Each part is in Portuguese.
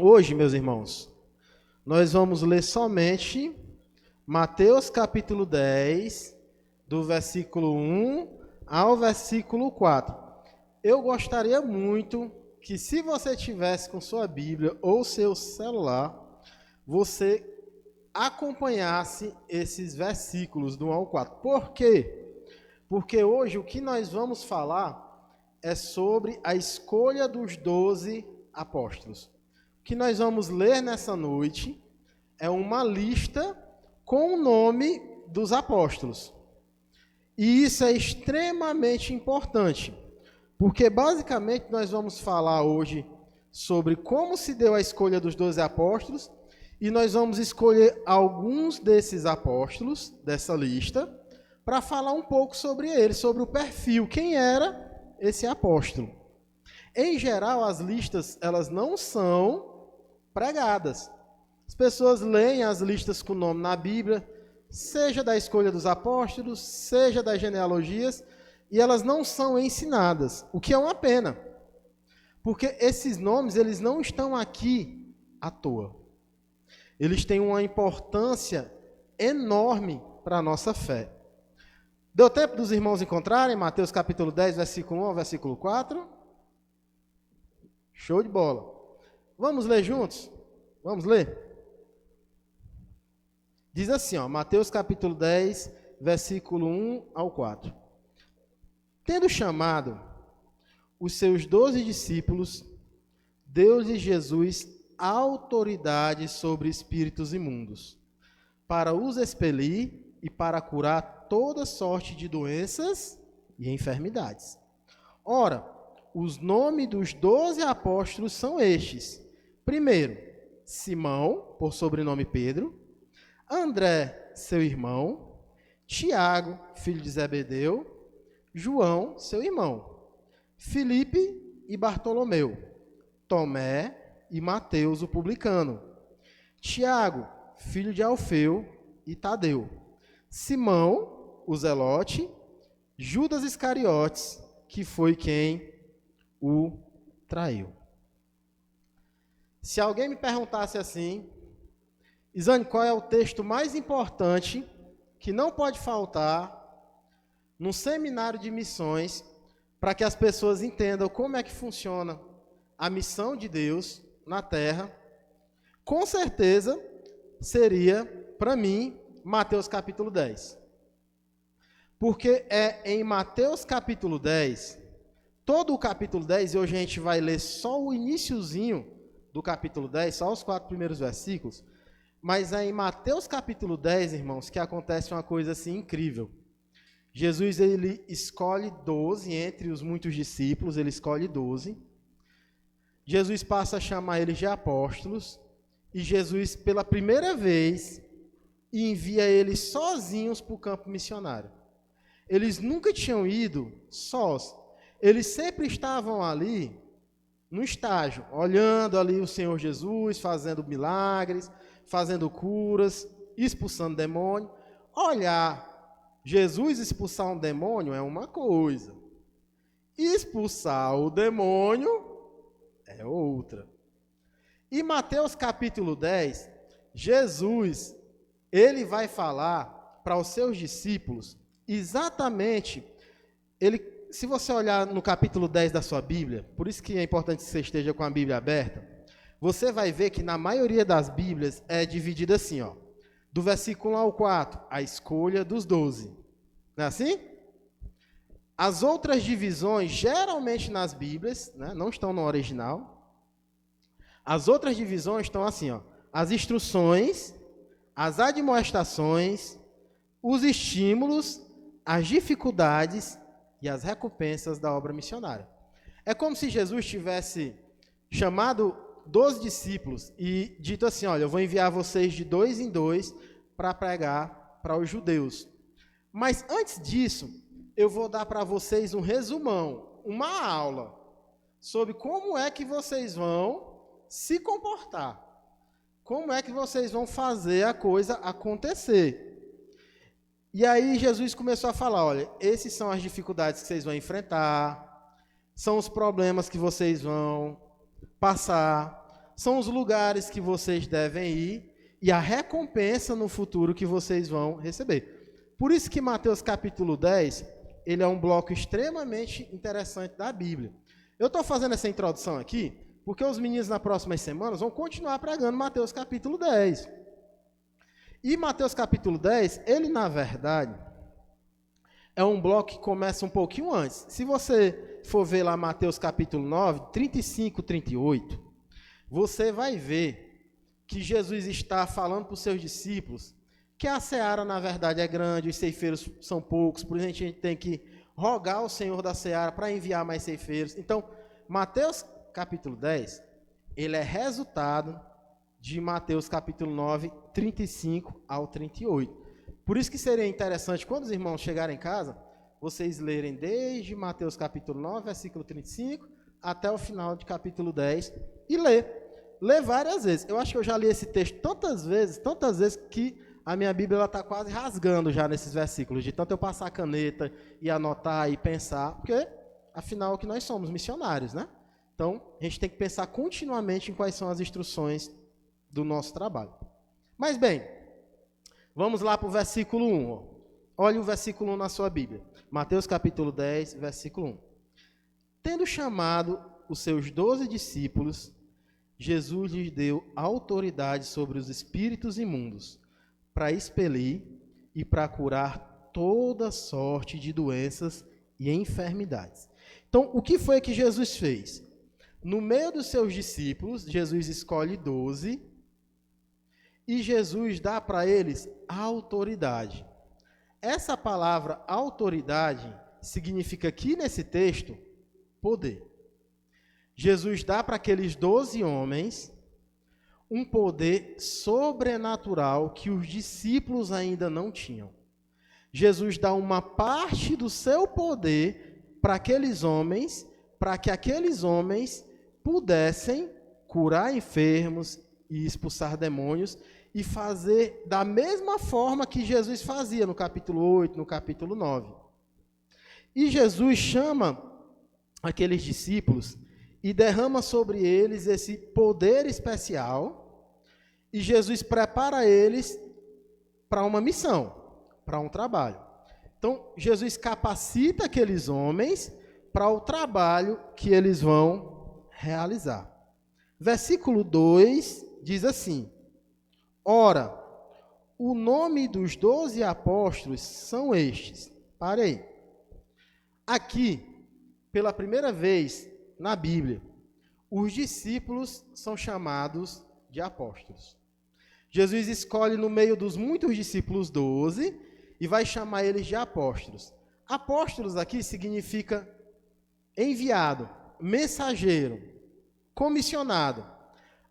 Hoje, meus irmãos, nós vamos ler somente Mateus capítulo 10, do versículo 1 ao versículo 4. Eu gostaria muito que, se você tivesse com sua Bíblia ou seu celular, você acompanhasse esses versículos do 1 ao 4. Por quê? Porque hoje o que nós vamos falar é sobre a escolha dos 12 apóstolos. O que nós vamos ler nessa noite é uma lista com o nome dos apóstolos. E isso é extremamente importante, porque basicamente nós vamos falar hoje sobre como se deu a escolha dos 12 apóstolos, e nós vamos escolher alguns desses apóstolos dessa lista para falar um pouco sobre eles, sobre o perfil, quem era esse apóstolo. Em geral, as listas elas não são pregadas. As pessoas leem as listas com nome na Bíblia, seja da escolha dos apóstolos, seja das genealogias, e elas não são ensinadas, o que é uma pena, porque esses nomes eles não estão aqui à toa. Eles têm uma importância enorme para a nossa fé. Deu tempo dos irmãos encontrarem Mateus capítulo 10, versículo 1 ao versículo 4? Show de bola. Vamos ler juntos? Vamos ler? Diz assim, Mateus capítulo 10, versículo 1 ao 4. Tendo chamado os seus 12 discípulos, deu-lhes Jesus autoridade sobre espíritos imundos, para os expelir e para curar toda sorte de doenças e enfermidades. Ora, os nomes dos 12 apóstolos são estes. Primeiro, Simão, por sobrenome Pedro, André, seu irmão, Tiago, filho de Zebedeu, João, seu irmão, Filipe e Bartolomeu, Tomé e Mateus, o publicano, Tiago, filho de Alfeu e Tadeu, Simão, o Zelote, Judas Iscariotes, que foi quem o traiu. Se alguém me perguntasse assim, Isane, qual é o texto mais importante que não pode faltar num seminário de missões para que as pessoas entendam como é que funciona a missão de Deus na Terra, com certeza seria, para mim, Mateus capítulo 10. Porque é em Mateus capítulo 10, todo o capítulo 10, e hoje a gente vai ler só o iniciozinho do capítulo 10, só os 4 primeiros versículos, mas é em Mateus capítulo 10, irmãos, que acontece uma coisa assim incrível. Jesus, ele escolhe 12, entre os muitos discípulos, ele escolhe 12. Jesus passa a chamar eles de apóstolos, e Jesus, pela primeira vez, envia eles sozinhos para o campo missionário. Eles nunca tinham ido sós. Eles sempre estavam ali, no estágio, olhando ali o Senhor Jesus, fazendo milagres, fazendo curas, expulsando demônio. Olhar Jesus expulsar um demônio é uma coisa. Expulsar o demônio é outra. Em Mateus capítulo 10, Jesus, ele vai falar para os seus discípulos exatamente, se você olhar no capítulo 10 da sua Bíblia, por isso que é importante que você esteja com a Bíblia aberta, você vai ver que na maioria das Bíblias é dividido assim, do versículo 1 ao 4, a escolha dos 12. Não é assim? As outras divisões, geralmente nas Bíblias, né, não estão no original, as outras divisões estão assim, as instruções, as admoestações, os estímulos, as dificuldades e as recompensas da obra missionária. É como se Jesus tivesse chamado 12 discípulos e dito assim, olha, eu vou enviar vocês de 2 em 2 para pregar para os judeus. Mas antes disso, eu vou dar para vocês um resumão, uma aula, sobre como é que vocês vão se comportar, como é que vocês vão fazer a coisa acontecer. E aí Jesus começou a falar, olha, esses são as dificuldades que vocês vão enfrentar, são os problemas que vocês vão passar, são os lugares que vocês devem ir e a recompensa no futuro que vocês vão receber. Por isso que Mateus capítulo 10, ele é um bloco extremamente interessante da Bíblia. Eu estou fazendo essa introdução aqui porque os meninos nas próximas semanas vão continuar pregando Mateus capítulo 10. E Mateus capítulo 10, ele na verdade é um bloco que começa um pouquinho antes. Se você for ver lá Mateus capítulo 9, 35, 38, você vai ver que Jesus está falando para os seus discípulos que a seara na verdade é grande, os ceifeiros são poucos, por isso a gente tem que rogar ao Senhor da seara para enviar mais ceifeiros. Então, Mateus capítulo 10, ele é resultado de Mateus capítulo 9, 35 ao 38. Por isso que seria interessante, quando os irmãos chegarem em casa, vocês lerem desde Mateus capítulo 9, versículo 35, até o final de capítulo 10, e ler várias vezes. Eu acho que eu já li esse texto tantas vezes, que a minha Bíblia está quase rasgando já nesses versículos, de tanto eu passar a caneta e anotar e pensar, porque, afinal, que nós somos missionários, né? Então, a gente tem que pensar continuamente em quais são as instruções do nosso trabalho. Mas, bem, vamos lá para o versículo 1. Olha o versículo 1 na sua Bíblia. Mateus capítulo 10, versículo 1. Tendo chamado os seus 12 discípulos, Jesus lhes deu autoridade sobre os espíritos imundos, para expelir e para curar toda sorte de doenças e enfermidades. Então, o que foi que Jesus fez? No meio dos seus discípulos, Jesus escolhe 12 e Jesus dá para eles autoridade. Essa palavra autoridade significa aqui nesse texto poder. Jesus dá para aqueles 12 homens um poder sobrenatural que os discípulos ainda não tinham. Jesus dá uma parte do seu poder para aqueles homens, para que aqueles homens pudessem curar enfermos e expulsar demônios e fazer da mesma forma que Jesus fazia no capítulo 8, no capítulo 9. E Jesus chama aqueles discípulos e derrama sobre eles esse poder especial, e Jesus prepara eles para uma missão, para um trabalho. Então, Jesus capacita aqueles homens para o trabalho que eles vão realizar. Versículo 2 diz assim: Ora, o nome dos 12 apóstolos são estes. Parei. Aqui, pela primeira vez na Bíblia, os discípulos são chamados de apóstolos. Jesus escolhe no meio dos muitos discípulos 12 e vai chamar eles de apóstolos. Apóstolos aqui significa enviado, mensageiro, comissionado,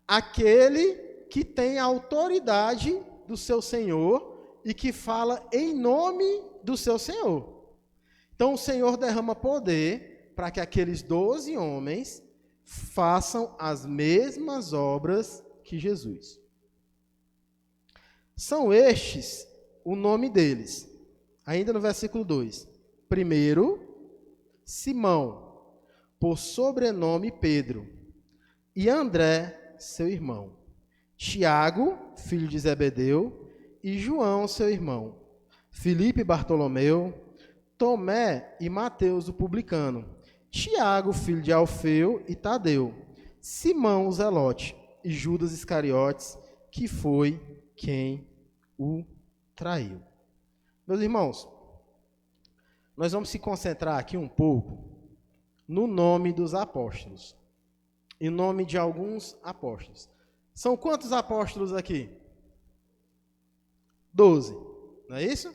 aquele que tem a autoridade do seu Senhor e que fala em nome do seu Senhor. Então o Senhor derrama poder para que aqueles 12 homens façam as mesmas obras que Jesus. São estes o nome deles. Ainda no versículo 2. Primeiro, Simão, por sobrenome Pedro, e André, seu irmão. Tiago, filho de Zebedeu, e João, seu irmão. Filipe e Bartolomeu, Tomé e Mateus, o publicano. Tiago, filho de Alfeu, e Tadeu. Simão, o zelote, e Judas Iscariotes, que foi quem o traiu. Meus irmãos, nós vamos se concentrar aqui um pouco no nome dos apóstolos. Em nome de alguns apóstolos. São quantos apóstolos aqui? 12. Não é isso?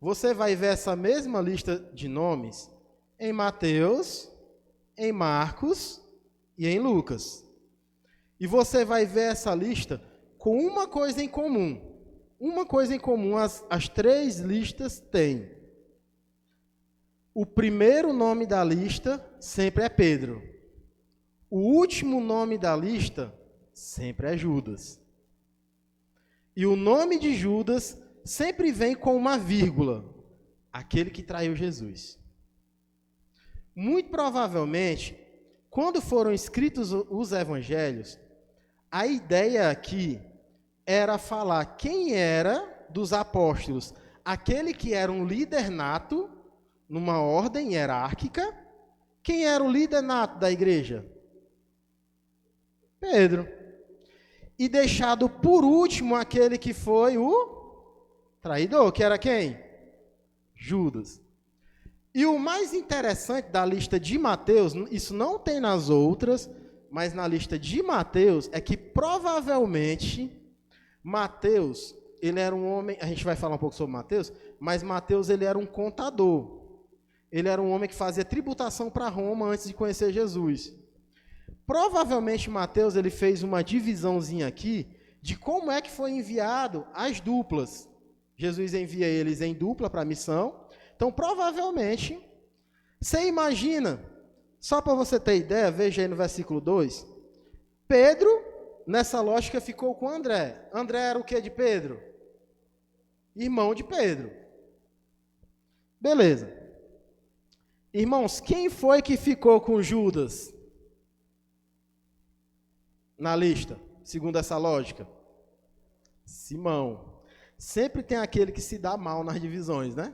Você vai ver essa mesma lista de nomes em Mateus, em Marcos e em Lucas. E você vai ver essa lista com uma coisa em comum. Uma coisa em comum as três listas têm. O primeiro nome da lista sempre é Pedro. O último nome da lista sempre é Judas. E o nome de Judas sempre vem com uma vírgula. Aquele que traiu Jesus. Muito provavelmente, quando foram escritos os evangelhos, A ideia aqui era falar quem era dos apóstolos, aquele que era um líder nato, numa ordem hierárquica. Quem era o líder nato da igreja? Pedro. E deixado por último aquele que foi o traidor, que era quem? Judas. E o mais interessante da lista de Mateus, isso não tem nas outras, mas na lista de Mateus, é que provavelmente Mateus, ele era um homem, a gente vai falar um pouco sobre Mateus, mas Mateus ele era um contador. Ele era um homem que fazia tributação para Roma antes de conhecer Jesus. Provavelmente Mateus ele fez uma divisãozinha aqui de como é que foi enviado as duplas. Jesus envia eles em dupla para a missão. Então, provavelmente, você imagina, só para você ter ideia, veja aí no versículo 2, Pedro, nessa lógica, ficou com André. André era o que de Pedro? Irmão de Pedro. Beleza. Irmãos, quem foi que ficou com Judas na lista, segundo essa lógica? Simão. Sempre tem aquele que se dá mal nas divisões, né?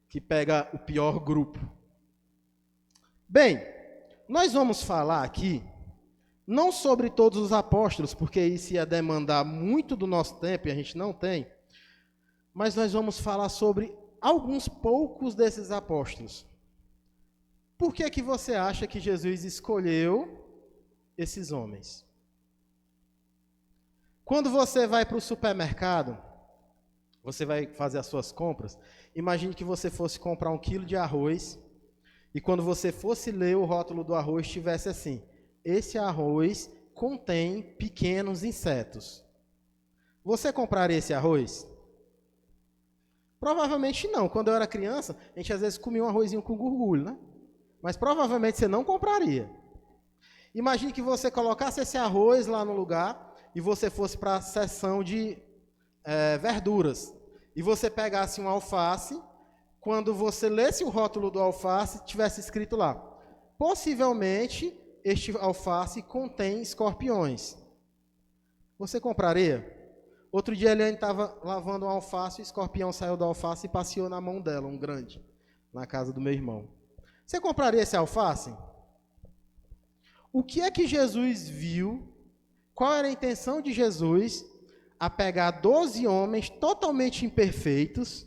Que pega o pior grupo. Bem, nós vamos falar aqui, não sobre todos os apóstolos, porque isso ia demandar muito do nosso tempo e a gente não tem, mas nós vamos falar sobre alguns poucos desses apóstolos. Por que que você acha que Jesus escolheu esses homens? Quando você vai para o supermercado, você vai fazer as suas compras, imagine que você fosse comprar 1 quilo de arroz, e quando você fosse ler o rótulo do arroz, tivesse assim, esse arroz contém pequenos insetos. Você compraria esse arroz? Provavelmente não. Quando eu era criança, a gente às vezes comia um arrozinho com gorgulho, né? Mas provavelmente você não compraria. Imagine que você colocasse esse arroz lá no lugar e você fosse para a seção de verduras. E você pegasse um alface, quando você lesse o rótulo do alface, tivesse escrito lá, possivelmente este alface contém escorpiões. Você compraria? Outro dia ele estava lavando um alface, o escorpião saiu da alface e passeou na mão dela, um grande, na casa do meu irmão. Você compraria esse alface? O que é que Jesus viu? Qual era a intenção de Jesus a pegar 12 homens totalmente imperfeitos,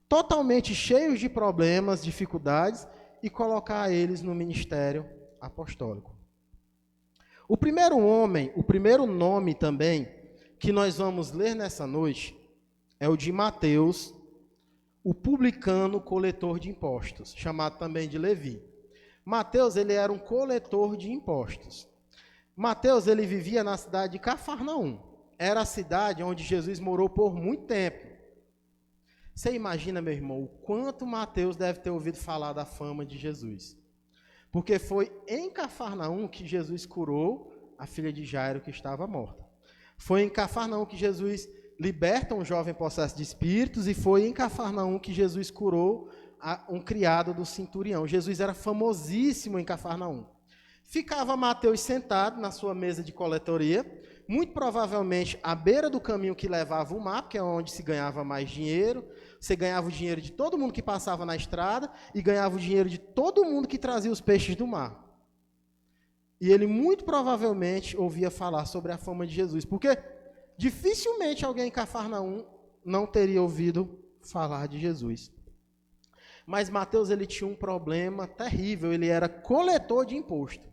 totalmente cheios de problemas, dificuldades, e colocar eles no ministério apostólico? O primeiro homem, o primeiro nome também, que nós vamos ler nessa noite, é o de Mateus, o publicano coletor de impostos, chamado também de Levi. Mateus, ele era um coletor de impostos. Mateus, ele vivia na cidade de Cafarnaum. Era a cidade onde Jesus morou por muito tempo. Você imagina, meu irmão, o quanto Mateus deve ter ouvido falar da fama de Jesus. Porque foi em Cafarnaum que Jesus curou a filha de Jairo, que estava morta. Foi em Cafarnaum que Jesus liberta um jovem possesso de espíritos, e foi em Cafarnaum que Jesus curou um criado do centurião. Jesus era famosíssimo em Cafarnaum. Ficava Mateus sentado na sua mesa de coletoria, muito provavelmente à beira do caminho que levava o mar, que é onde se ganhava mais dinheiro. Você ganhava o dinheiro de todo mundo que passava na estrada e ganhava o dinheiro de todo mundo que trazia os peixes do mar. E ele muito provavelmente ouvia falar sobre a fama de Jesus, porque dificilmente alguém em Cafarnaum não teria ouvido falar de Jesus. Mas Mateus, ele tinha um problema terrível, ele era coletor de imposto.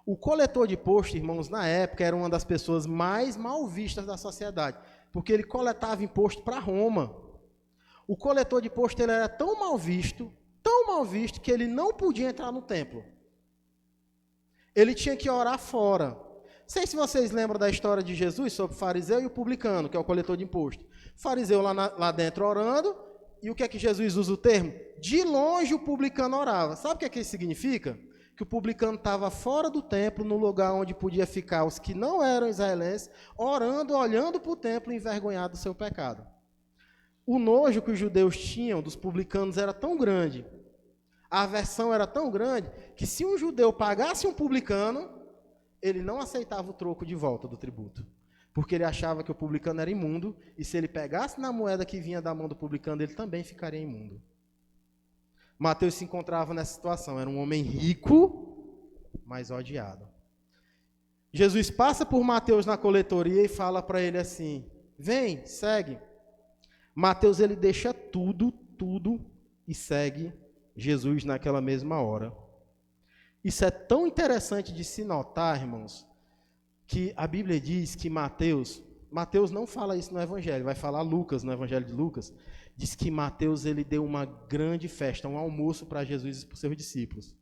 O coletor de imposto, irmãos, na época, era uma das pessoas mais mal vistas da sociedade, porque ele coletava imposto para Roma. O coletor de imposto ele era tão mal visto, que ele não podia entrar no templo. Ele tinha que orar fora. Não sei se vocês lembram da história de Jesus sobre o fariseu e o publicano, que é o coletor de imposto. O fariseu lá dentro orando, e o que é que Jesus usa o termo? De longe o publicano orava. Sabe o que é que isso significa? Que o publicano estava fora do templo, no lugar onde podia ficar os que não eram israelenses, orando, olhando para o templo, envergonhado do seu pecado. O nojo que os judeus tinham dos publicanos era tão grande, a aversão era tão grande, que se um judeu pagasse um publicano, ele não aceitava o troco de volta do tributo, porque ele achava que o publicano era imundo, e se ele pegasse na moeda que vinha da mão do publicano, ele também ficaria imundo. Mateus se encontrava nessa situação, era um homem rico, mas odiado. Jesus passa por Mateus na coletoria e fala para ele assim: vem, segue. Mateus, ele deixa tudo e segue Jesus naquela mesma hora. Isso é tão interessante de se notar, irmãos, que a Bíblia diz que Mateus não fala isso no Evangelho, vai falar Lucas, no Evangelho de Lucas, diz que Mateus ele deu uma grande festa, um almoço para Jesus e para os seus discípulos.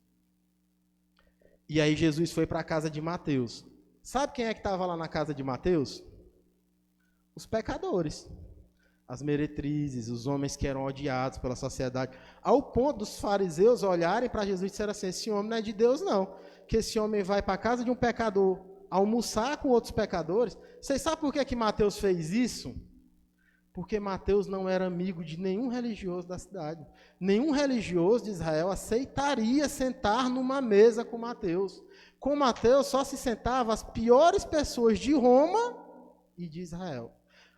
E aí Jesus foi para a casa de Mateus. Sabe quem é que estava lá na casa de Mateus? Os pecadores, as meretrizes, os homens que eram odiados pela sociedade, ao ponto dos fariseus olharem para Jesus e disseram assim: esse homem não é de Deus não, que esse homem vai para a casa de um pecador almoçar com outros pecadores. Vocês sabem por que Mateus fez isso? Porque Mateus não era amigo de nenhum religioso da cidade. Nenhum religioso de Israel aceitaria sentar numa mesa com Mateus. Com Mateus só se sentavam as piores pessoas de Roma e de Israel.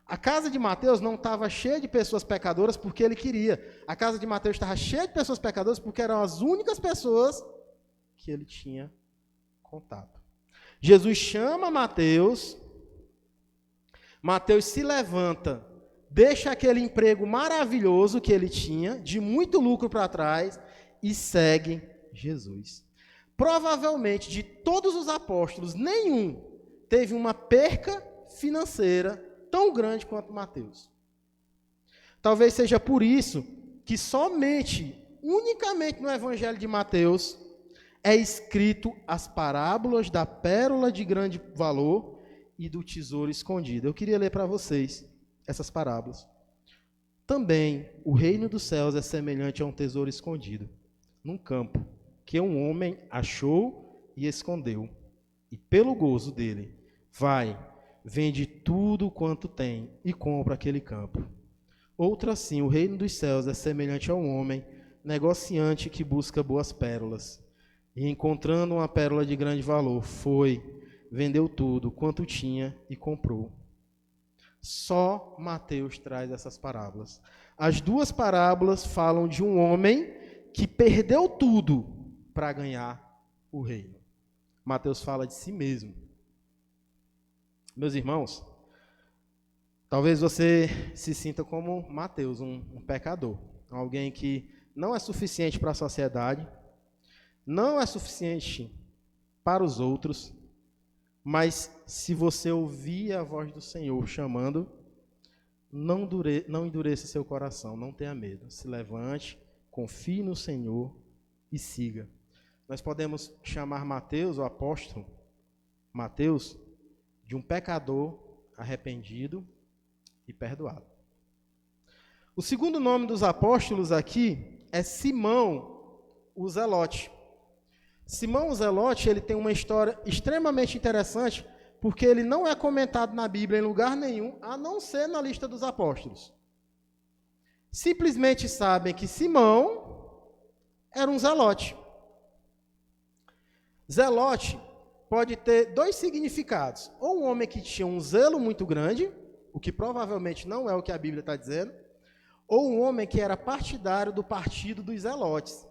A casa de Mateus não estava cheia de pessoas pecadoras porque ele queria. A casa de Mateus estava cheia de pessoas pecadoras porque eram as únicas pessoas que ele tinha contato. Jesus chama Mateus, Mateus se levanta, deixa aquele emprego maravilhoso que ele tinha, de muito lucro para trás, e segue Jesus. Provavelmente, de todos os apóstolos, nenhum teve uma perca financeira tão grande quanto Mateus. Talvez seja por isso que unicamente no Evangelho de Mateus, é escrito as parábolas da pérola de grande valor e do tesouro escondido. Eu queria ler para vocês essas parábolas. Também o reino dos céus é semelhante a um tesouro escondido num campo, que um homem achou e escondeu. E pelo gozo dele, vai, vende tudo quanto tem e compra aquele campo. Outra assim, o reino dos céus é semelhante a um homem negociante que busca boas pérolas. E encontrando uma pérola de grande valor, vendeu tudo quanto tinha e comprou. Só Mateus traz essas parábolas. As duas parábolas falam de um homem que perdeu tudo para ganhar o reino. Mateus fala de si mesmo. Meus irmãos, talvez você se sinta como Mateus, um pecador, alguém que não é suficiente para a sociedade, não é suficiente para os outros, mas se você ouvir a voz do Senhor chamando, não endureça seu coração, não tenha medo. Se levante, confie no Senhor e siga. Nós podemos chamar Mateus, o apóstolo Mateus, de um pecador arrependido e perdoado. O segundo nome dos apóstolos aqui é Simão, o Zelote. Simão o Zelote, ele tem uma história extremamente interessante, porque ele não é comentado na Bíblia em lugar nenhum, a não ser na lista dos apóstolos. Simplesmente sabem que Simão era um zelote. Zelote pode ter dois significados. Ou um homem que tinha um zelo muito grande, o que provavelmente não é o que a Bíblia está dizendo, ou um homem que era partidário do partido dos zelotes.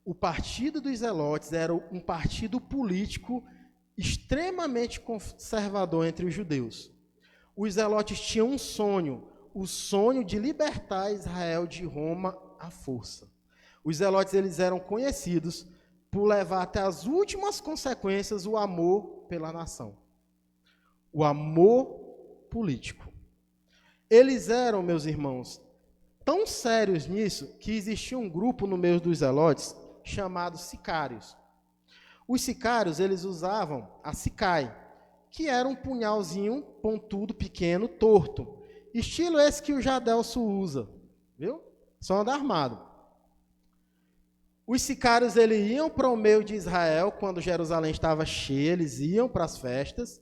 O partido dos zelotes era um partido político extremamente conservador entre os judeus. Os zelotes tinham um sonho, o sonho de libertar Israel de Roma à força. Os zelotes eles eram conhecidos por levar até as últimas consequências o amor pela nação. O amor político. Eles eram, meus irmãos, tão sérios nisso que existia um grupo no meio dos zelotes chamados sicários. Os sicários, eles usavam a sicai, que era um punhalzinho pontudo, pequeno, torto. Estilo esse que o Jadelso usa, viu? Só anda armado. Os sicários, eles iam para o meio de Israel, quando Jerusalém estava cheia, eles iam para as festas,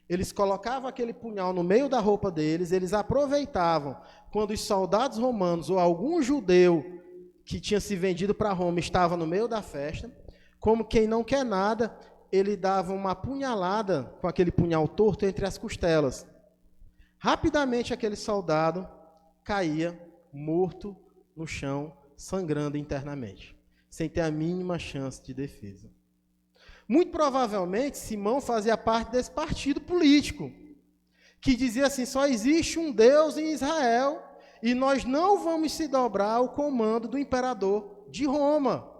eles colocavam aquele punhal no meio da roupa deles, eles aproveitavam quando os soldados romanos ou algum judeu que tinha se vendido para Roma estava no meio da festa, como quem não quer nada, ele dava uma punhalada com aquele punhal torto entre as costelas. Rapidamente aquele soldado caía morto no chão, sangrando internamente, sem ter a mínima chance de defesa. Muito provavelmente, Simão fazia parte desse partido político, que dizia assim, só existe um Deus em Israel, e nós não vamos se dobrar ao comando do imperador de Roma.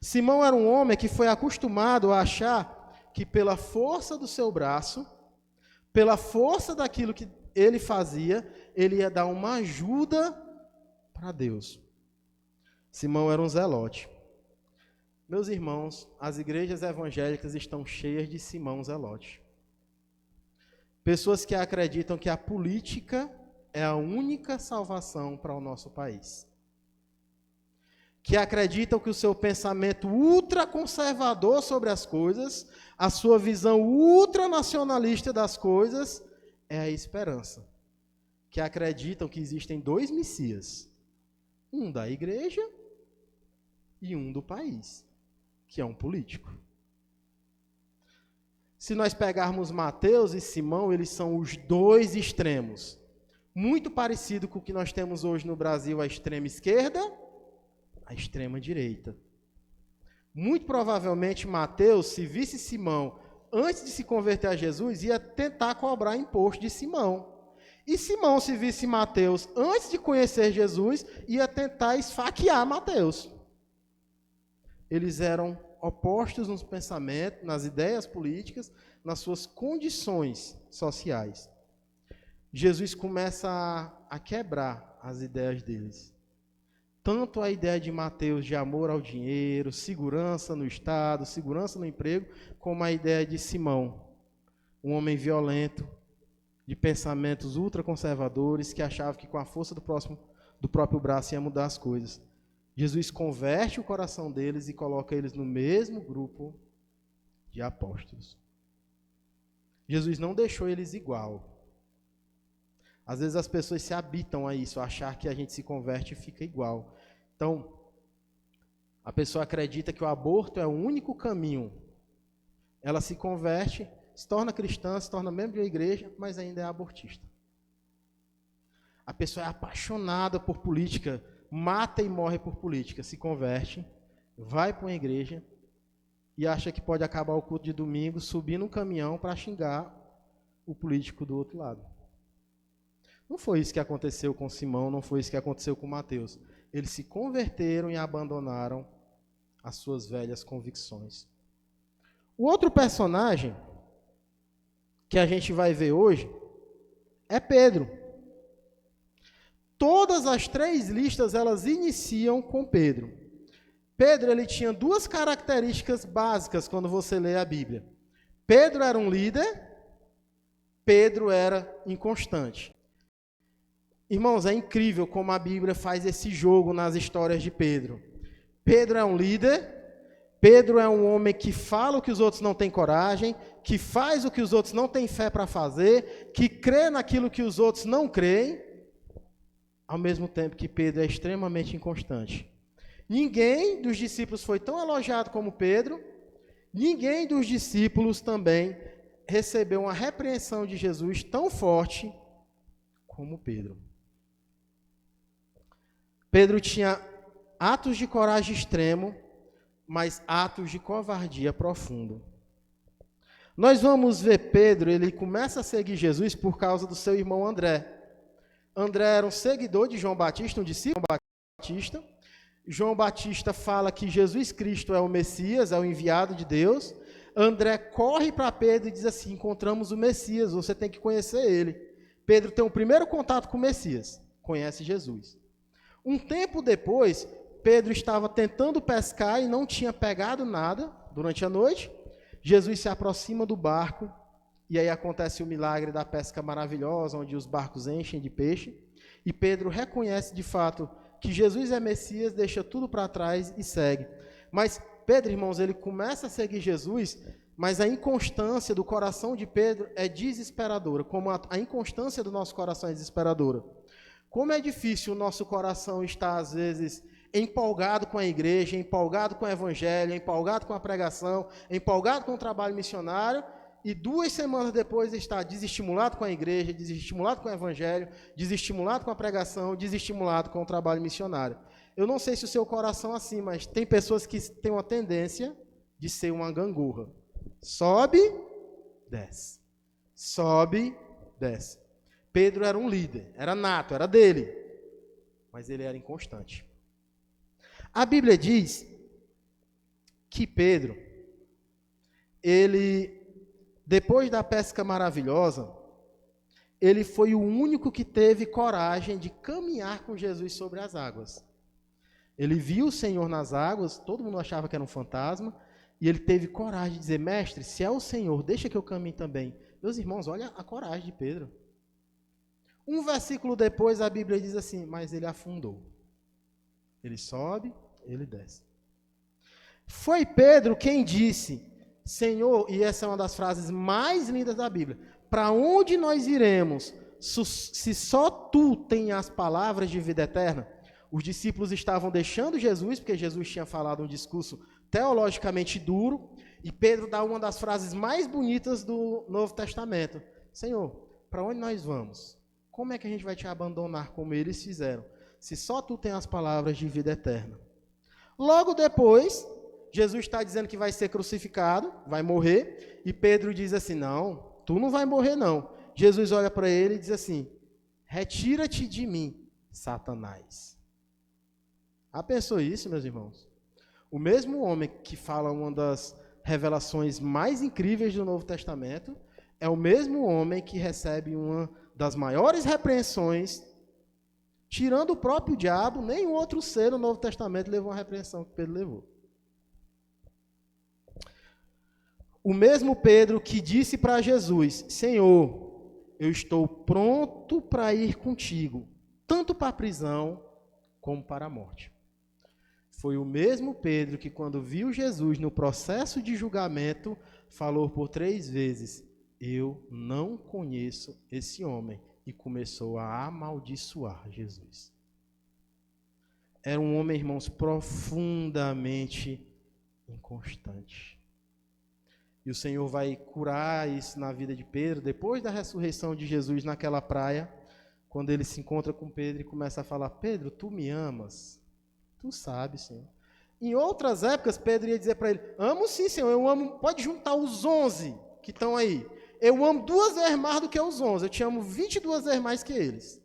Simão era um homem que foi acostumado a achar que pela força do seu braço, pela força daquilo que ele fazia, ele ia dar uma ajuda para Deus. Simão era um zelote. Meus irmãos, as igrejas evangélicas estão cheias de Simão zelote. Pessoas que acreditam que a política é a única salvação para o nosso país. Que acreditam que o seu pensamento ultraconservador sobre as coisas, a sua visão ultranacionalista das coisas, é a esperança. Que acreditam que existem dois Messias, um da igreja e um do país, que é um político. Se nós pegarmos Mateus e Simão, eles são os dois extremos. Muito parecido com o que nós temos hoje no Brasil, a extrema esquerda, a extrema direita. Muito provavelmente Mateus, se visse Simão antes de se converter a Jesus, ia tentar cobrar imposto de Simão. E Simão, se visse Mateus antes de conhecer Jesus, ia tentar esfaquear Mateus. Eles eram opostos nos pensamentos, nas ideias políticas, nas suas condições sociais. Jesus começa a quebrar as ideias deles. Tanto a ideia de Mateus de amor ao dinheiro, segurança no Estado, segurança no emprego, como a ideia de Simão, um homem violento, de pensamentos ultraconservadores, que achava que com a força do próprio braço ia mudar as coisas. Jesus converte o coração deles e coloca eles no mesmo grupo de apóstolos. Jesus não deixou eles igual. Às vezes as pessoas se habitam a isso, a achar que a gente se converte e fica igual. Então, a pessoa acredita que o aborto é o único caminho. Ela se converte, se torna cristã, se torna membro da igreja, mas ainda é abortista. A pessoa é apaixonada por política, mata e morre por política, se converte, vai para uma igreja e acha que pode acabar o culto de domingo subindo um caminhão para xingar o político do outro lado. Não foi isso que aconteceu com Simão, não foi isso que aconteceu com Mateus. Eles se converteram e abandonaram as suas velhas convicções. O outro personagem que a gente vai ver hoje é Pedro. Todas as três listas, elas iniciam com Pedro. Pedro, ele tinha duas características básicas quando você lê a Bíblia. Pedro era um líder, Pedro era inconstante. Irmãos, é incrível como a Bíblia faz esse jogo nas histórias de Pedro. Pedro é um líder, Pedro é um homem que fala o que os outros não têm coragem, que faz o que os outros não têm fé para fazer, que crê naquilo que os outros não creem, ao mesmo tempo que Pedro é extremamente inconstante. Ninguém dos discípulos foi tão elogiado como Pedro, ninguém dos discípulos também recebeu uma repreensão de Jesus tão forte como Pedro. Pedro tinha atos de coragem extremo, mas atos de covardia profundo. Nós vamos ver Pedro, ele começa a seguir Jesus por causa do seu irmão André. André era um seguidor de João Batista, um discípulo de João Batista. João Batista fala que Jesus Cristo é o Messias, é o enviado de Deus. André corre para Pedro e diz assim, encontramos o Messias, você tem que conhecer ele. Pedro tem um primeiro contato com o Messias, conhece Jesus. Um tempo depois, Pedro estava tentando pescar e não tinha pegado nada durante a noite. Jesus se aproxima do barco e aí acontece o milagre da pesca maravilhosa, onde os barcos enchem de peixe. E Pedro reconhece de fato que Jesus é Messias, deixa tudo para trás e segue. Mas Pedro, irmãos, ele começa a seguir Jesus, mas a inconstância do coração de Pedro é desesperadora, como a inconstância do nosso coração é desesperadora. Como é difícil o nosso coração estar, às vezes, empolgado com a igreja, empolgado com o evangelho, empolgado com a pregação, empolgado com o trabalho missionário, e 2 semanas depois está desestimulado com a igreja, desestimulado com o evangelho, desestimulado com a pregação, desestimulado com o trabalho missionário. Eu não sei se o seu coração é assim, mas tem pessoas que têm uma tendência de ser uma gangorra. Sobe, desce. Sobe, desce. Pedro era um líder, era nato, era dele, mas ele era inconstante. A Bíblia diz que Pedro, depois da pesca maravilhosa, ele foi o único que teve coragem de caminhar com Jesus sobre as águas. Ele viu o Senhor nas águas, todo mundo achava que era um fantasma, e ele teve coragem de dizer, mestre, se é o Senhor, deixa que eu caminhe também. Meus irmãos, olha a coragem de Pedro. Um versículo depois, a Bíblia diz assim, mas ele afundou. Ele sobe, ele desce. Foi Pedro quem disse, Senhor, e essa é uma das frases mais lindas da Bíblia, para onde nós iremos, se só tu tens as palavras de vida eterna? Os discípulos estavam deixando Jesus, porque Jesus tinha falado um discurso teologicamente duro, e Pedro dá uma das frases mais bonitas do Novo Testamento. Senhor, para onde nós vamos? Como é que a gente vai te abandonar como eles fizeram? Se só tu tens as palavras de vida eterna. Logo depois, Jesus está dizendo que vai ser crucificado, vai morrer, e Pedro diz assim, não, tu não vai morrer não. Jesus olha para ele e diz assim, retira-te de mim, Satanás. Já pensou isso, meus irmãos? O mesmo homem que fala uma das revelações mais incríveis do Novo Testamento, é o mesmo homem que recebe uma das maiores repreensões, tirando o próprio diabo, nenhum outro ser no Novo Testamento levou a repreensão que Pedro levou. O mesmo Pedro que disse para Jesus, Senhor, eu estou pronto para ir contigo, tanto para a prisão como para a morte. Foi o mesmo Pedro que, quando viu Jesus no processo de julgamento, falou por 3 vezes, eu não conheço esse homem, e começou a amaldiçoar Jesus. Era um homem, irmãos, profundamente inconstante. E o Senhor vai curar isso na vida de Pedro, depois da ressurreição de Jesus naquela praia, quando ele se encontra com Pedro e começa a falar, Pedro, tu me amas? Tu sabes, Senhor. Em outras épocas, Pedro ia dizer para ele, amo sim, Senhor, eu amo, pode juntar os 11 que estão aí. Eu amo 2 vezes mais do que os 11, eu te amo 22 vezes mais que eles.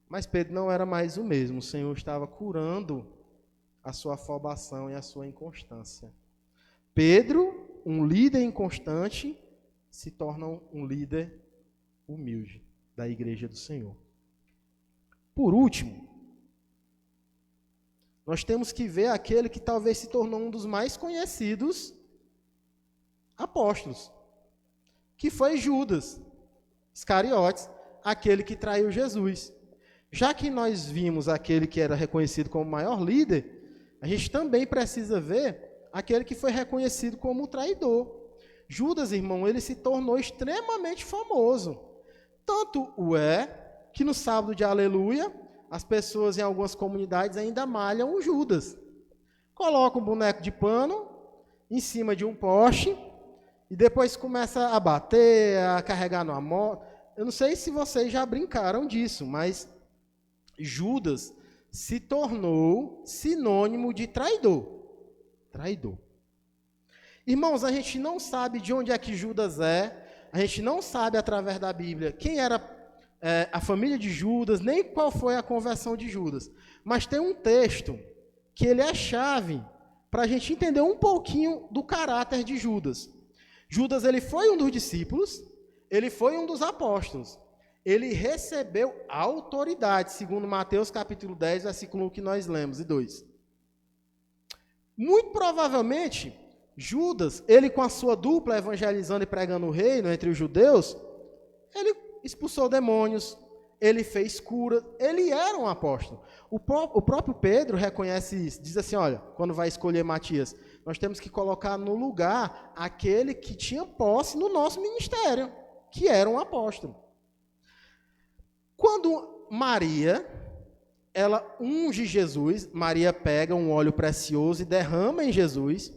Mas Pedro não era mais o mesmo, o Senhor estava curando a sua afobação e a sua inconstância. Pedro, um líder inconstante, se torna um líder humilde da igreja do Senhor. Por último, nós temos que ver aquele que talvez se tornou um dos mais conhecidos apóstolos, que foi Judas Iscariotes, aquele que traiu Jesus. Já que nós vimos aquele que era reconhecido como o maior líder, a gente também precisa ver aquele que foi reconhecido como o traidor. Judas, irmão, ele se tornou extremamente famoso. Tanto o que no sábado de Aleluia, as pessoas em algumas comunidades ainda malham o Judas. Colocam um boneco de pano em cima de um poste e depois começa a bater, a carregar numa moto. Eu não sei se vocês já brincaram disso, mas Judas se tornou sinônimo de traidor. Traidor. Irmãos, a gente não sabe de onde é que Judas é, a gente não sabe através da Bíblia quem era a família de Judas, nem qual foi a conversão de Judas. Mas tem um texto que ele é chave para a gente entender um pouquinho do caráter de Judas. Judas, ele foi um dos discípulos, ele foi um dos apóstolos. Ele recebeu autoridade, segundo Mateus capítulo 10, versículo 1 que nós lemos, e 2. Muito provavelmente, Judas, ele com a sua dupla evangelizando e pregando o reino entre os judeus, ele expulsou demônios, ele fez cura, ele era um apóstolo. O próprio Pedro reconhece isso, diz assim, olha, quando vai escolher Matias, nós temos que colocar no lugar aquele que tinha posse no nosso ministério, que era um apóstolo. Quando Maria ela unge Jesus. Maria pega um óleo precioso e derrama em Jesus.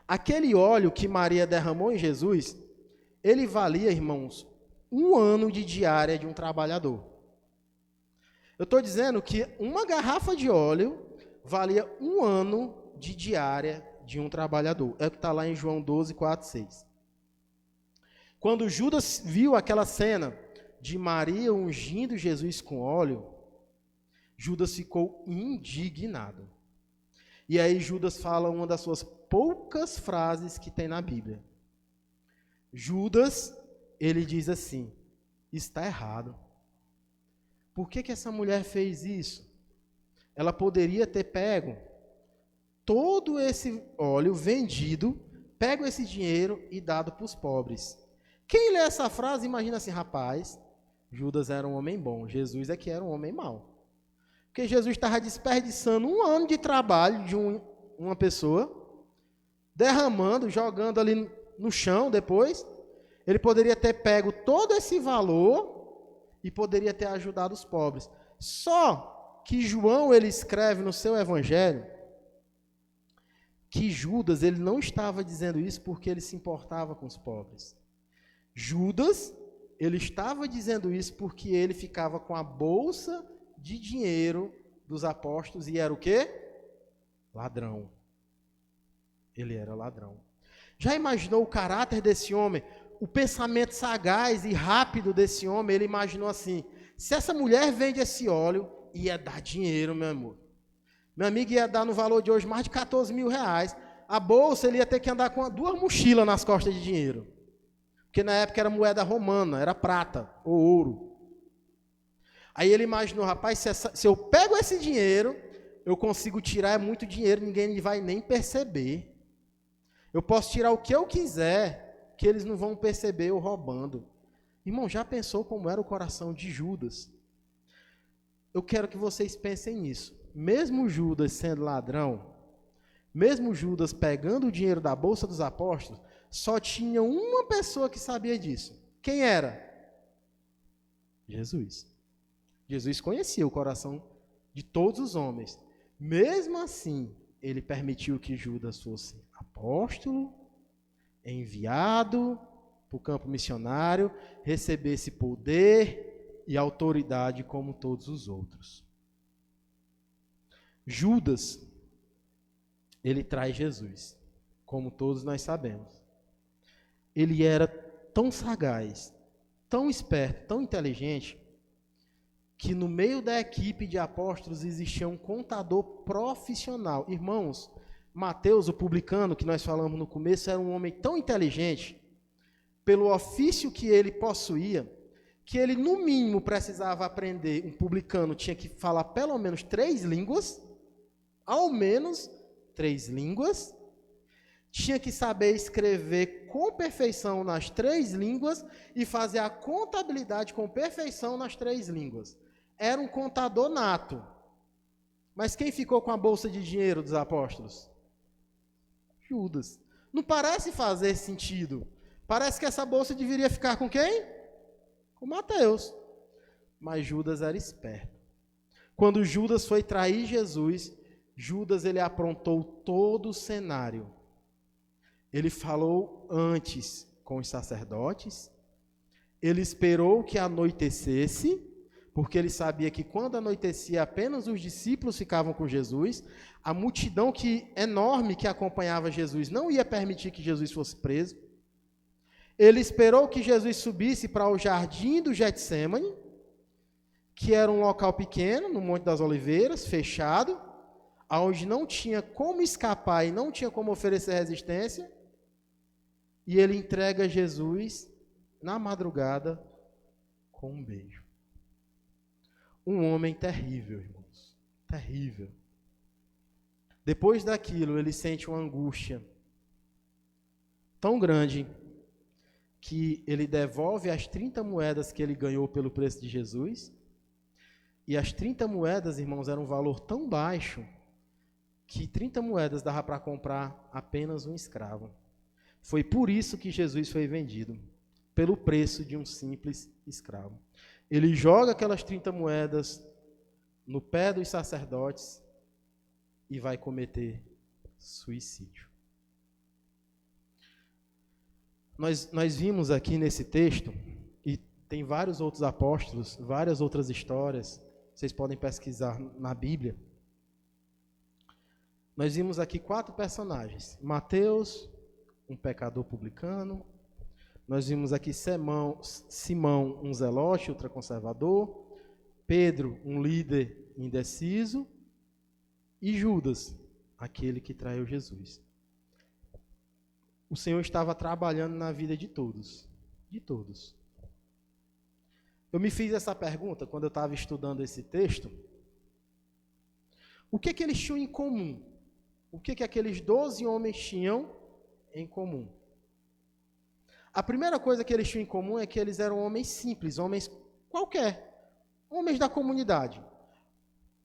Aquele óleo que Maria derramou em Jesus, ele valia, irmãos, 1 ano de diária de um trabalhador. Eu estou dizendo que uma garrafa de óleo valia 1 ano de diária de um trabalhador. É o que está lá em João 12, 4, 6. Quando Judas viu aquela cena de Maria ungindo Jesus com óleo, Judas ficou indignado. E aí Judas fala uma das suas poucas frases que tem na Bíblia. Judas, ele diz assim: está errado. Por que essa mulher fez isso? Ela poderia ter pego todo esse óleo vendido, pego esse dinheiro e dado para os pobres. Quem lê essa frase imagina assim: rapaz, Judas era um homem bom, Jesus é que era um homem mau. Porque Jesus estava desperdiçando 1 ano de trabalho de uma pessoa, derramando, jogando ali no chão depois. Ele poderia ter pego todo esse valor e poderia ter ajudado os pobres. Só que João, ele escreve no seu evangelho que Judas, ele não estava dizendo isso porque ele se importava com os pobres. Judas, ele estava dizendo isso porque ele ficava com a bolsa de dinheiro dos apóstolos e era o quê? Ladrão. Ele era ladrão. Já imaginou o caráter desse homem? O pensamento sagaz e rápido desse homem? Ele imaginou assim: se essa mulher vende esse óleo, ia dar dinheiro, meu amor. Meu amigo, ia dar no valor de hoje mais de 14 mil reais. A bolsa, ele ia ter que andar com 2 mochilas nas costas de dinheiro. Porque na época era moeda romana, era prata ou ouro. Aí ele imaginou: rapaz, se eu pego esse dinheiro, eu consigo tirar, é muito dinheiro, ninguém vai nem perceber. Eu posso tirar o que eu quiser, que eles não vão perceber eu roubando. Irmão, já pensou como era o coração de Judas? Eu quero que vocês pensem nisso. Mesmo Judas sendo ladrão, mesmo Judas pegando o dinheiro da bolsa dos apóstolos, só tinha uma pessoa que sabia disso. Quem era? Jesus. Jesus conhecia o coração de todos os homens. Mesmo assim, ele permitiu que Judas fosse apóstolo, enviado para o campo missionário, recebesse poder e autoridade como todos os outros. Judas, ele traz Jesus, como todos nós sabemos. Ele era tão sagaz, tão esperto, tão inteligente, que no meio da equipe de apóstolos existia um contador profissional. Irmãos, Mateus, o publicano, que nós falamos no começo, era um homem tão inteligente, pelo ofício que ele possuía, que ele, no mínimo, precisava aprender. Um publicano tinha que falar pelo menos 3 línguas, ao menos 3 línguas, tinha que saber escrever com perfeição nas 3 línguas e fazer a contabilidade com perfeição nas 3 línguas. Era um contador nato. Mas quem ficou com a bolsa de dinheiro dos apóstolos? Judas. Não parece fazer sentido. Parece que essa bolsa deveria ficar com quem? Com Mateus. Mas Judas era esperto. Quando Judas foi trair Jesus, Judas, ele aprontou todo o cenário. Ele falou antes com os sacerdotes, ele esperou que anoitecesse, porque ele sabia que quando anoitecia apenas os discípulos ficavam com Jesus, a multidão enorme que acompanhava Jesus não ia permitir que Jesus fosse preso. Ele esperou que Jesus subisse para o jardim do Getsêmani, que era um local pequeno, no Monte das Oliveiras, fechado, onde não tinha como escapar e não tinha como oferecer resistência, e ele entrega Jesus na madrugada com um beijo. Um homem terrível, irmãos, terrível. Depois daquilo, ele sente uma angústia tão grande que ele devolve as 30 moedas que ele ganhou pelo preço de Jesus. E as 30 moedas, irmãos, eram um valor tão baixo que 30 moedas dava para comprar apenas um escravo. Foi por isso que Jesus foi vendido, pelo preço de um simples escravo. Ele joga aquelas 30 moedas no pé dos sacerdotes e vai cometer suicídio. Nós vimos aqui nesse texto, e tem vários outros apóstolos, várias outras histórias, vocês podem pesquisar na Bíblia. Nós vimos aqui 4 personagens. Mateus, um pecador publicano. Nós vimos aqui Simão, um zelote, ultraconservador. Pedro, um líder indeciso. E Judas, aquele que traiu Jesus. O Senhor estava trabalhando na vida de todos. De todos. Eu me fiz essa pergunta quando eu estava estudando esse texto. O que eles tinham em comum? O que aqueles 12 homens tinham em comum? A primeira coisa que eles tinham em comum é que eles eram homens simples, homens qualquer, homens da comunidade,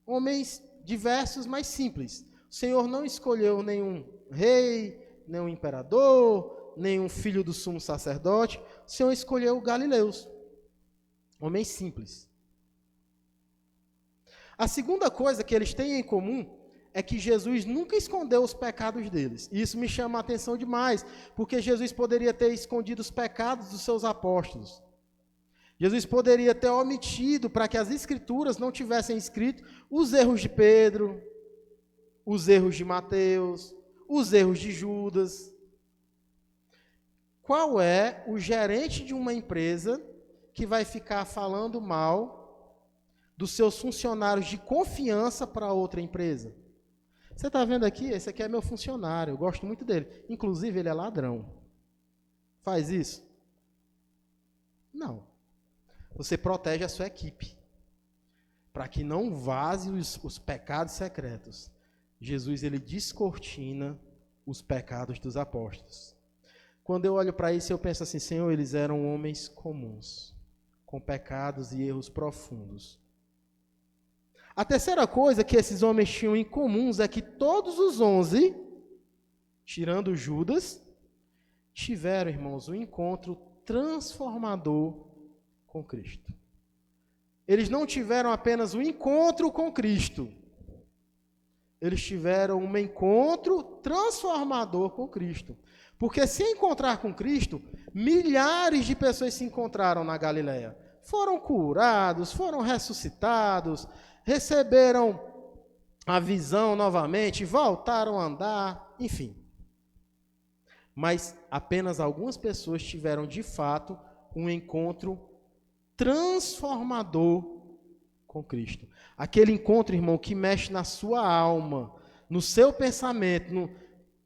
homens diversos, mas simples. O Senhor não escolheu nenhum rei, nenhum imperador, nenhum filho do sumo sacerdote. O Senhor escolheu galileus, homens simples. A segunda coisa que eles têm em comum é que Jesus nunca escondeu os pecados deles. E isso me chama a atenção demais, porque Jesus poderia ter escondido os pecados dos seus apóstolos. Jesus poderia ter omitido para que as Escrituras não tivessem escrito os erros de Pedro, os erros de Mateus, os erros de Judas. Qual é o gerente de uma empresa que vai ficar falando mal dos seus funcionários de confiança para outra empresa? Você está vendo aqui? Esse aqui é meu funcionário, eu gosto muito dele. Inclusive, ele é ladrão. Faz isso? Não. Você protege a sua equipe, para que não vaze os pecados secretos. Jesus, ele descortina os pecados dos apóstolos. Quando eu olho para isso, eu penso assim, Senhor, eles eram homens comuns, com pecados e erros profundos. A terceira coisa que esses homens tinham em comum é que todos os 11, tirando Judas, tiveram, irmãos, um encontro transformador com Cristo. Eles não tiveram apenas um encontro com Cristo, eles tiveram um encontro transformador com Cristo. Porque se encontrar com Cristo, milhares de pessoas se encontraram na Galileia. Foram curados, foram ressuscitados, receberam a visão novamente, voltaram a andar, enfim. Mas apenas algumas pessoas tiveram, de fato, um encontro transformador com Cristo. Aquele encontro, irmão, que mexe na sua alma, no seu pensamento,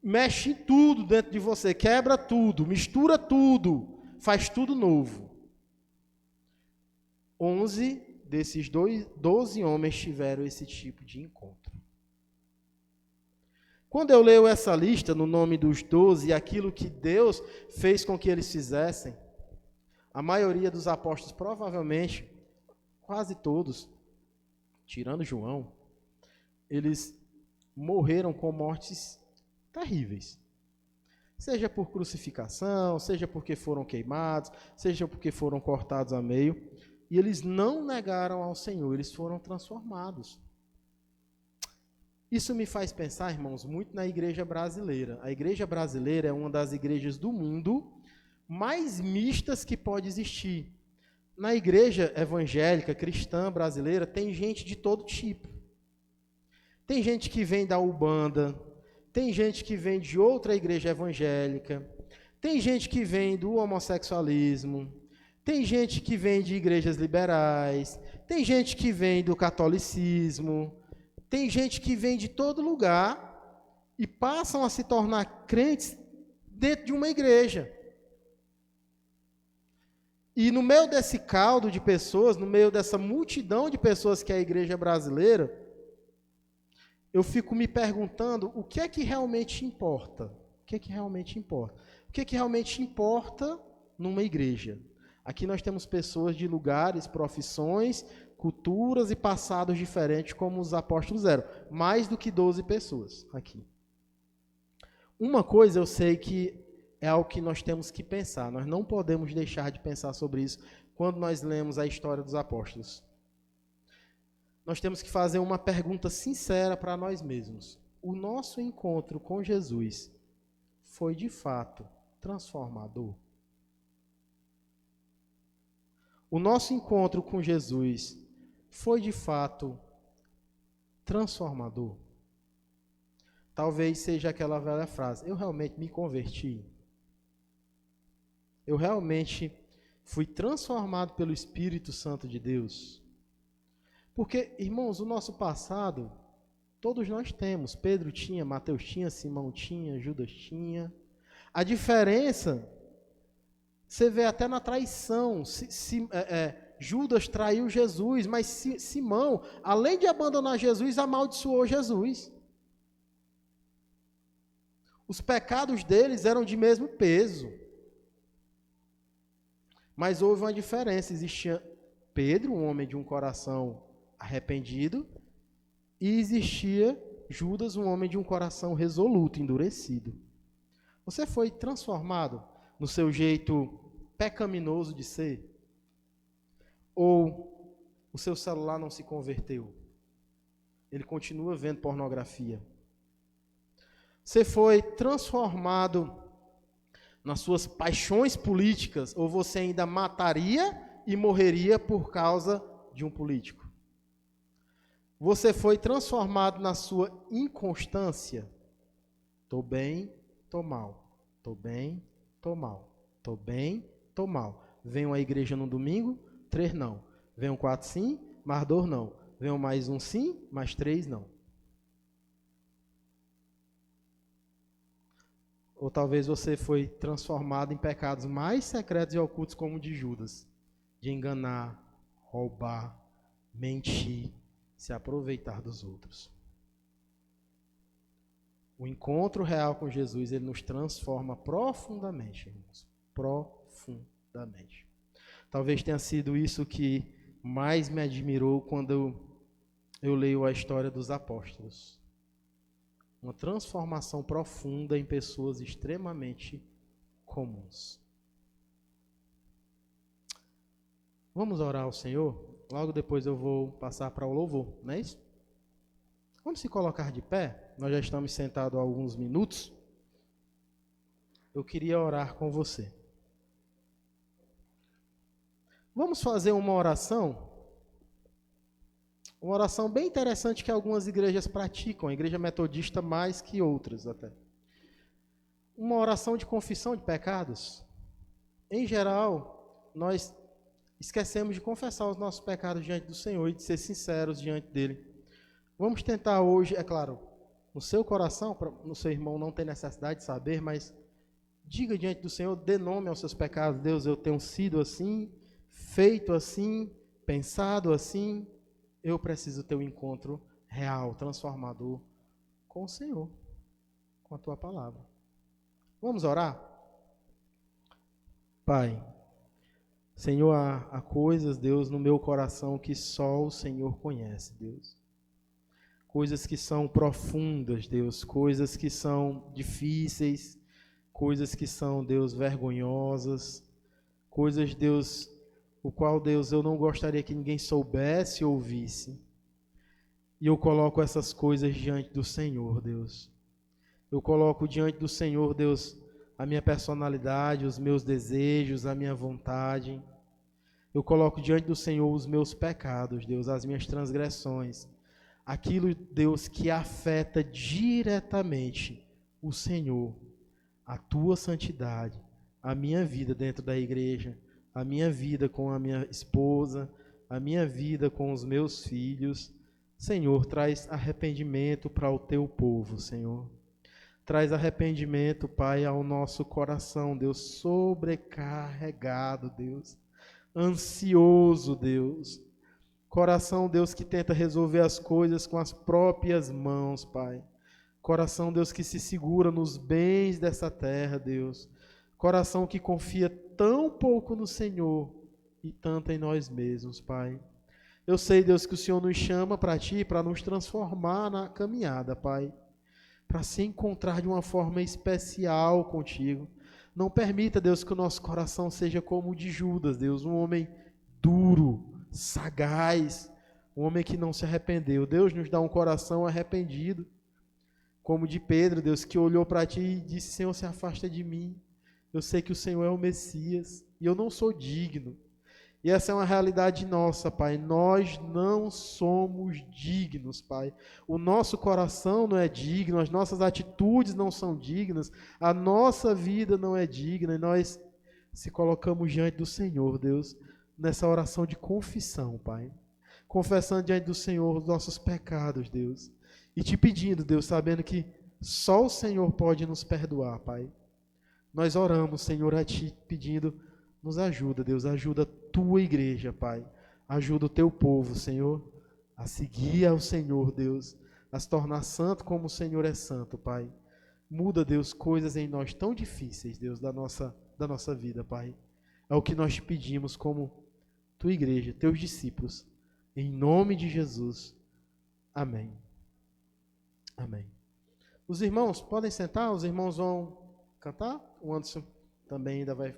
mexe em tudo dentro de você, quebra tudo, mistura tudo, faz tudo novo. 11 desses 12 homens tiveram esse tipo de encontro. Quando eu leio essa lista no nome dos 12 e aquilo que Deus fez com que eles fizessem, a maioria dos apóstolos, provavelmente, quase todos, tirando João, eles morreram com mortes terríveis. Seja por crucificação, seja porque foram queimados, seja porque foram cortados a meio. E eles não negaram ao Senhor, eles foram transformados. Isso me faz pensar, irmãos, muito na igreja brasileira. A igreja brasileira é uma das igrejas do mundo mais mistas que pode existir. Na igreja evangélica, cristã brasileira, tem gente de todo tipo. Tem gente que vem da Ubanda, tem gente que vem de outra igreja evangélica, tem gente que vem do homossexualismo, tem gente que vem de igrejas liberais, tem gente que vem do catolicismo, tem gente que vem de todo lugar e passam a se tornar crentes dentro de uma igreja. E no meio desse caldo de pessoas, no meio dessa multidão de pessoas que é a igreja brasileira, eu fico me perguntando o que é que realmente importa? O que é que realmente importa? O que é que realmente importa numa igreja? Aqui nós temos pessoas de lugares, profissões, culturas e passados diferentes, como os apóstolos eram. Mais do que 12 pessoas aqui. Uma coisa eu sei que é algo que nós temos que pensar. Nós não podemos deixar de pensar sobre isso quando nós lemos a história dos apóstolos. nós temos que fazer uma pergunta sincera para nós mesmos. O nosso encontro com Jesus foi de fato transformador? O nosso encontro com Jesus foi de fato transformador? Talvez seja aquela velha frase: eu realmente me converti? Eu realmente fui transformado pelo Espírito Santo de Deus? Porque, irmãos, o nosso passado, todos nós temos. Pedro tinha, Mateus tinha, Simão tinha, Judas tinha. A diferença, você vê até na traição. Judas traiu Jesus, mas Simão, além de abandonar Jesus, amaldiçoou Jesus. Os pecados deles eram de mesmo peso. Mas houve uma diferença. Existia Pedro, um homem de um coração arrependido, e existia Judas, um homem de um coração resoluto, endurecido. Você foi transformado no seu jeito pecaminoso de ser? Ou o seu celular não se converteu? Ele continua vendo pornografia. Você foi transformado nas suas paixões políticas, ou você ainda mataria e morreria por causa de um político? Você foi transformado na sua inconstância? Estou bem, estou mal. Estou bem, estou mal. Estou bem, estou mal. Venho à igreja no domingo, 3 não. Venho 4 sim, mais 2 não. Venho mais 1 sim, mais 3 não. Ou talvez você foi transformado em pecados mais secretos e ocultos, como o de Judas, de enganar, roubar, mentir, se aproveitar dos outros. O encontro real com Jesus, ele nos transforma profundamente, irmãos, profundamente. Talvez tenha sido isso que mais me admirou quando eu leio a história dos apóstolos. Uma transformação profunda em pessoas extremamente comuns. Vamos orar ao Senhor? Logo depois eu vou passar para o louvor, não é isso? Vamos se colocar de pé? Nós já estamos sentados há alguns minutos. Eu queria orar com você. Vamos fazer uma oração bem interessante que algumas igrejas praticam, a igreja metodista mais que outras até. Uma oração de confissão de pecados. Em geral, nós esquecemos de confessar os nossos pecados diante do Senhor e de ser sinceros diante dele. Vamos tentar hoje, é claro, no seu coração, no seu irmão não tem necessidade de saber, mas diga diante do Senhor, dê nome aos seus pecados. Deus, eu tenho sido assim, feito assim, pensado assim. Eu preciso ter um encontro real, transformador com o Senhor, com a Tua palavra. Vamos orar? Pai, Senhor, há coisas, Deus, no meu coração que só o Senhor conhece, Deus. Coisas que são profundas, Deus, coisas que são difíceis, coisas que são, Deus, vergonhosas, coisas, Deus, o qual, Deus, eu não gostaria que ninguém soubesse ou ouvisse. E eu coloco essas coisas diante do Senhor, Deus. Eu coloco diante do Senhor, Deus, a minha personalidade, os meus desejos, a minha vontade. Eu coloco diante do Senhor os meus pecados, Deus, as minhas transgressões. Aquilo, Deus, que afeta diretamente o Senhor, a Tua santidade, a minha vida dentro da igreja, a minha vida com a minha esposa, a minha vida com os meus filhos. Senhor, traz arrependimento para o Teu povo, Senhor. Traz arrependimento, Pai, ao nosso coração, Deus, sobrecarregado, Deus, ansioso, Deus. Coração, Deus, que tenta resolver as coisas com as próprias mãos, Pai. Coração, Deus, que se segura nos bens dessa terra, Deus. Coração que confia tão pouco no Senhor e tanto em nós mesmos, Pai. Eu sei, Deus, que o Senhor nos chama para Ti, para nos transformar na caminhada, Pai. Para se encontrar de uma forma especial contigo. Não permita, Deus, que o nosso coração seja como o de Judas, Deus, um homem duro, sagaz, um homem que não se arrependeu. Deus nos dá um coração arrependido, como de Pedro, Deus, que olhou para ti e disse: Senhor, se afasta de mim. Eu sei que o Senhor é o Messias e eu não sou digno. E essa é uma realidade nossa, Pai. Nós não somos dignos, Pai. O nosso coração não é digno, as nossas atitudes não são dignas, a nossa vida não é digna, e nós se colocamos diante do Senhor, Deus, nessa oração de confissão, Pai. Confessando diante do Senhor os nossos pecados, Deus. E te pedindo, Deus, sabendo que só o Senhor pode nos perdoar, Pai. Nós oramos, Senhor, a Ti, pedindo: nos ajuda, Deus, ajuda a Tua igreja, Pai. Ajuda o Teu povo, Senhor, a seguir ao Senhor, Deus, a se tornar santo como o Senhor é santo, Pai. Muda, Deus, coisas em nós tão difíceis, Deus, da nossa vida, Pai. É o que nós te pedimos como Tua igreja, Teus discípulos. Em nome de Jesus. Amém. Amém. Os irmãos podem sentar, os irmãos vão cantar. O Anderson também ainda vai